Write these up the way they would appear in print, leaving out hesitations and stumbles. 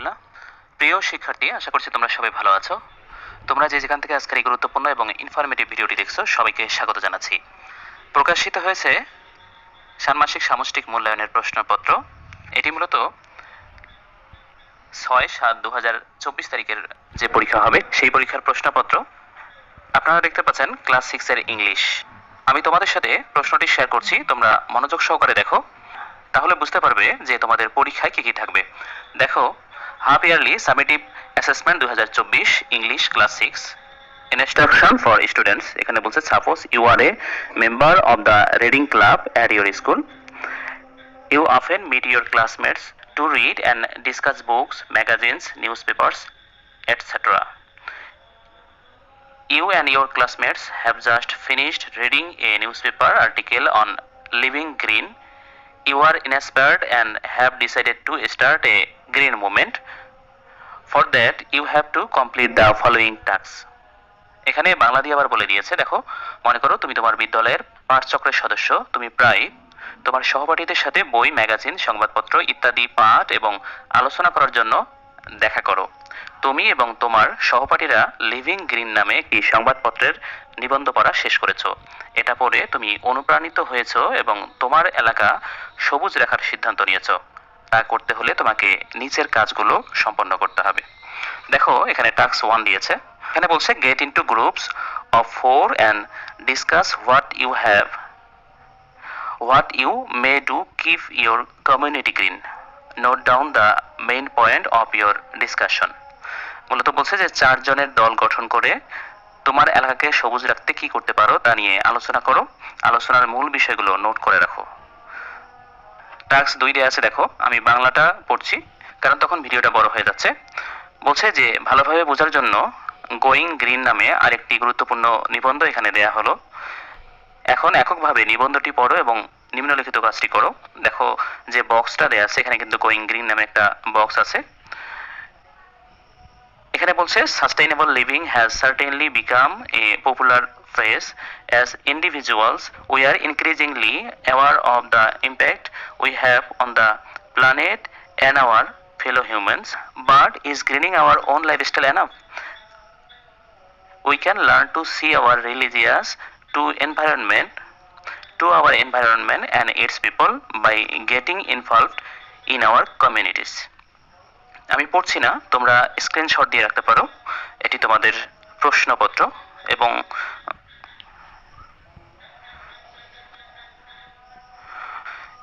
আলহামদুলিল্লাহ। প্রিয় শিক্ষার্থী, আশা করছি তোমরা সবাই ভালো আছো। তোমরা যে যেখান থেকে আজকের এই গুরুত্বপূর্ণ এবং ইনফরমেটিভ ভিডিওটি দেখছো, সবাইকে স্বাগত জানাচ্ছি। প্রকাশিত হয়েছে ষান্মাসিক সামষ্টিক মূল্যায়নের প্রশ্নপত্র। এটি মূলত 6/7/2024 তারিখের যে পরীক্ষা হবে সেই পরীক্ষার প্রশ্নপত্র। আপনারা দেখতে পাচ্ছেন ক্লাস 6 এর ইংলিশ। আমি তোমাদের সাথে প্রশ্নটি শেয়ার করছি, তোমরা মনোযোগ সহকারে দেখো, তাহলে বুঝতে পারবে যে তোমাদের পরীক্ষায় কি কি থাকবে। দেখো, half yearly summative assessment 2024 English class 6 instruction for students. এখানে বলছে suppose you are a member of the reading club at your school. You often meet your classmates to read and discuss books, magazines, newspapers, etc. You and your classmates have just finished reading a newspaper article on living green. You are inspired and have decided to start a green movement. For that, you have to complete the following tasks. এখানে বাংলা দিয়ে আবার বলে দিয়েছে। দেখো, মনে করো তুমি তোমার বিদ্যালয়ের পাঠচক্রের সদস্য। তুমি প্রায় তোমার সহপাঠীদের সাথে বই, ম্যাগাজিন, সংবাদপত্র ইত্যাদি পাঠ এবং আলোচনা করার জন্য দেখা করো। তুমি এবং তোমার সহপাঠীরা লিভিং গ্রিন নামে একটি সংবাদপত্রের নিবন্ধ পড়া শেষ করেছো। এটা পড়ে তুমি অনুপ্রাণিত হয়েছো এবং তোমার এলাকা সবুজ রাখার সিদ্ধান্ত নিয়েছো। তা করতে হলে তোমাকে নিচের কাজগুলো সম্পন্ন করতে হবে। দেখো, এখানে টাস্ক 1 দিয়েছে। এখানে বলছে gate into groups of 4 and discuss what you may do keep your community green. Note down the main point of your discussion. মূলত বলছে যে 4 জনের দল গঠন করে তোমার এলাকাকে সবুজ রাখতে কি করতে পারো তা নিয়ে আলোচনা করো। আলোচনার মূল বিষয়গুলো নোট করে রাখো। টাস্ক 2 দেওয়া আছে। দেখো, আমি বাংলাটা পড়ছি কারণ তখন ভিডিওটা বড় হয়ে যাচ্ছে। বলছে যে ভালোভাবে বোঝার জন্য গোয়িং গ্রিন নামে আরেকটি গুরুত্বপূর্ণ নিবন্ধ এখানে দেয়া হলো। এখন এককভাবে নিবন্ধটি পড়ো এবং নিম্নলিখিত কাজটি করো। দেখো, যে বক্সটা দেয়া আছে এখানে কিন্তু গোয়িং গ্রিন নামে একটা বক্স আছে। এখানে বলছে sustainable living has certainly become a popular phrase as individuals we are increasingly aware of the impact we have on the planet and our fellow humans, but is greening our own lifestyle enough? We can learn to see our religious to our environment and its people by getting involved in our communities. আমি পড়ছি না, তোমরা screenshot দিয়ে রাখতে পারো। এটি তোমাদের প্রশ্নপত্র। এবং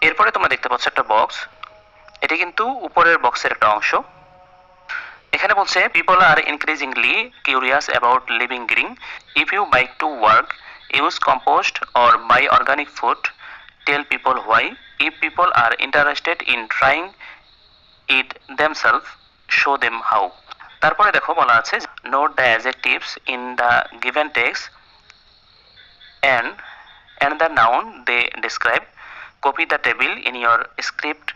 এরপরে তোমরা দেখতে পাচ্ছ একটা বক্স। এটি কিন্তু উপরের বক্সের একটা অংশ। এখানে বলছে people are increasingly curious about living green. If you bike to work, use compost or buy organic food, tell people why. If people are interested in trying it themselves, show them how. তারপরে দেখো বলা আছে note the adjectives in the given text and the noun they describe. Copy the table in your script.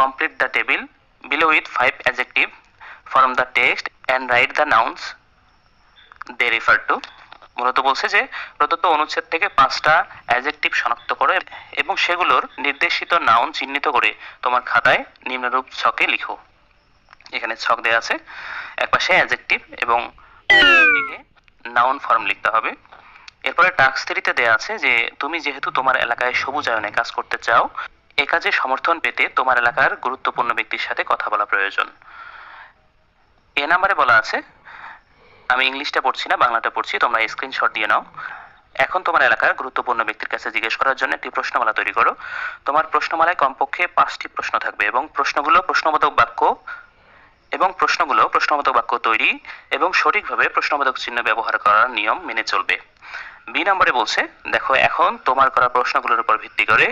Complete the table below with 5 adjectives from the text and write the nouns they refer to. মূলত বলছে যে প্রদত্ত অনুচ্ছেদ থেকে 5টা adjective শনাক্ত করো এবং সেগুলোর নির্দেশিত নাউন চিহ্নিত করে তোমার খাতায় নিম্নরূপ ছকে লিখো। এখানে ছক দেওয়া আছে, একপাশে অ্যাডজেক্টিভ এবং দিকে নাউন ফর্ম লিখতে হবে। এরপরে টাস্ক 3 তে দেওয়া আছে যে তুমি যেহেতু তোমার এলাকায় সবুজায়নে কাজ করতে চাও, এ কাজে সমর্থন পেতে তোমার এলাকার গুরুত্বপূর্ণ ব্যক্তির সাথে কথা বলা প্রয়োজন। এ নাম্বারে বলা আছে, আমি ইংলিশটা পড়ছি না, বাংলাটা পড়ছি, তোমরা স্ক্রিনশট দিয়ে নাও। এখন তোমার এলাকার গুরুত্বপূর্ণ ব্যক্তির কাছে জিজ্ঞেস করার জন্য একটি প্রশ্নমালা তৈরি করো। তোমার প্রশ্নমালায় কমপক্ষে 5টি প্রশ্ন থাকবে এবং প্রশ্নগুলো প্রশ্নবোধক বাক্য তৈরি এবং সঠিকভাবে প্রশ্নবোধক চিহ্ন ব্যবহার করার নিয়ম মেনে চলবে। বি নম্বরে বলছে, দেখো এখন তোমার করা প্রশ্নগুলোর উপর ভিত্তি করে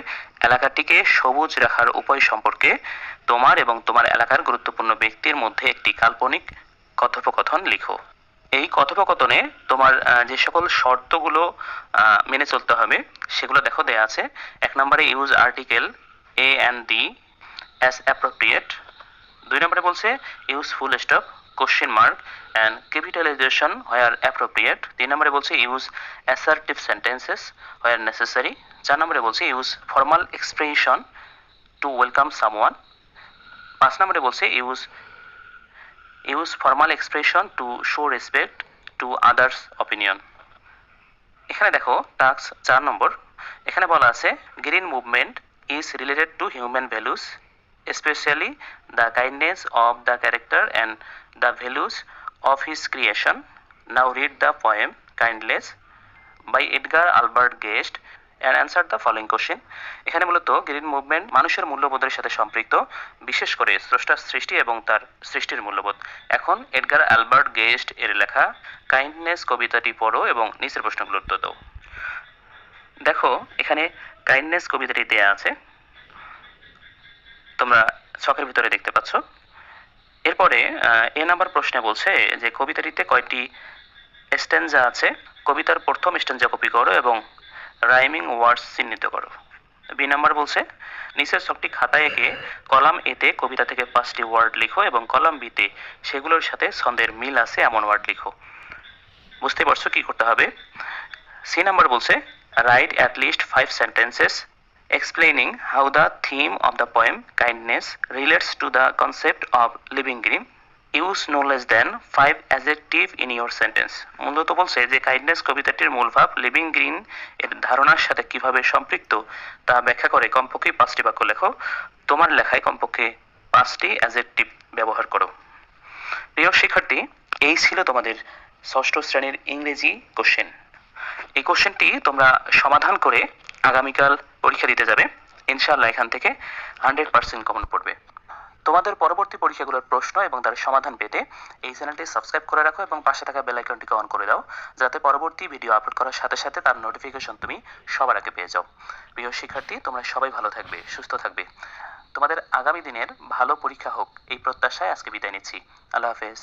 এলাকাটিকে সবুজ রাখার উপায় সম্পর্কে তোমার এবং তোমার এলাকার গুরুত্বপূর্ণ ব্যক্তির মধ্যে একটি কাল্পনিক কথোপকথন লিখো। এই কথোপকথনে তোমার যে সকল শর্তগুলো মেনে চলতে হবে সেগুলো দেখো দেয়া আছে। 1 নম্বরে use article a and D as appropriate. 2 নম্বরে বলছে use full stop, question mark and capitalization where appropriate. 3 নম্বরে বলছে use assertive sentences where necessary. 4 নম্বরে বলছে use formal expression to welcome someone. 5 নম্বরে বলছে use formal expression to show respect to others opinion. এখানে দেখো টাস্ক 4 নম্বর, এখানে বলা আছে green movement is related to human values especially the kindness of the character and the values of his creation. Now read the poem Kindness by Edgar Albert Guest and answer the following question. এখানে মূলত green movement মানুষের মূল্যবোধের সাথে সম্পৃক্ত, বিশেষ করে স্রষ্টার সৃষ্টি এবং তার সৃষ্টির মূল্যবোধ। এখন এডগার অ্যালবার্ট গেস্ট এর লেখা কাইন্ডনেস কবিতাটি পড়ো এবং নিচের প্রশ্নগুলোর উত্তর দাও। দেখো এখানে কাইন্ডনেস কবিতাটি দেয়া আছে, তোমরা ছকের ভিতরে দেখতে পাচ্ছ। এরপরে এ নাম্বার প্রশ্নে বলছে যে কবিতাটিতে কয়টি স্ট্যানজা আছে, কবিতার প্রথম স্ট্যানজা কপি করো এবং রাইমিং ওয়ার্ডস চিহ্নিত করো। বি নাম্বার বলছে নিচের ছকটি খাতায় এঁকে কলাম এতে কবিতা থেকে 5টি ওয়ার্ড লিখো এবং কলাম বিতে সেগুলোর সাথে ছন্দের মিল আছে এমন ওয়ার্ড লিখো। বুঝতে পারছো কি করতে হবে। সি নাম্বার বলছে right at least 5 sentences explaining how the theme of the poem kindness relates to the concept of living green. Use no less than 5 adjective in your sentence. মূলত বলছে যে কাইন্ডনেস কবিতাটির মূল ভাব লিভিং গ্রিন এর ধারণার সাথে কিভাবে সম্পৃক্ত তা ব্যাখ্যা করে কমপক্ষে 5টি বাক্য লেখো। তোমার লেখায় কমপক্ষে 5টি অ্যাডজেক্টিভ ব্যবহার করো। প্রিয় শিক্ষার্থী, এই ছিল তোমাদের 6ষ্ঠ শ্রেণীর ইংরেজি কোশ্চেন। এই কোশ্চেনটি তোমরা সমাধান করে আগামীকাল পরীক্ষা দিতে যাবে, ইনশাআল্লাহ এখান থেকে 100% কমন পড়বে। তোমাদের পরবর্তী পরীক্ষাগুলোর প্রশ্ন এবং তার সমাধান পেতে এই চ্যানেলটি সাবস্ক্রাইব করে রাখো এবং পাশে থাকা বেল আইকনটিকে অন করে দাও, যাতে পরবর্তী ভিডিও আপলোড করার সাথে সাথে তার নোটিফিকেশন তুমি সবার আগে পেয়ে যাও। প্রিয় শিক্ষার্থী, তোমরা সবাই ভালো থাকবে, সুস্থ থাকবে। তোমাদের আগামী দিনের ভালো পরীক্ষা হোক এই প্রত্যাশায় আজকে বিদায় নিচ্ছি। আল্লাহ হাফেজ।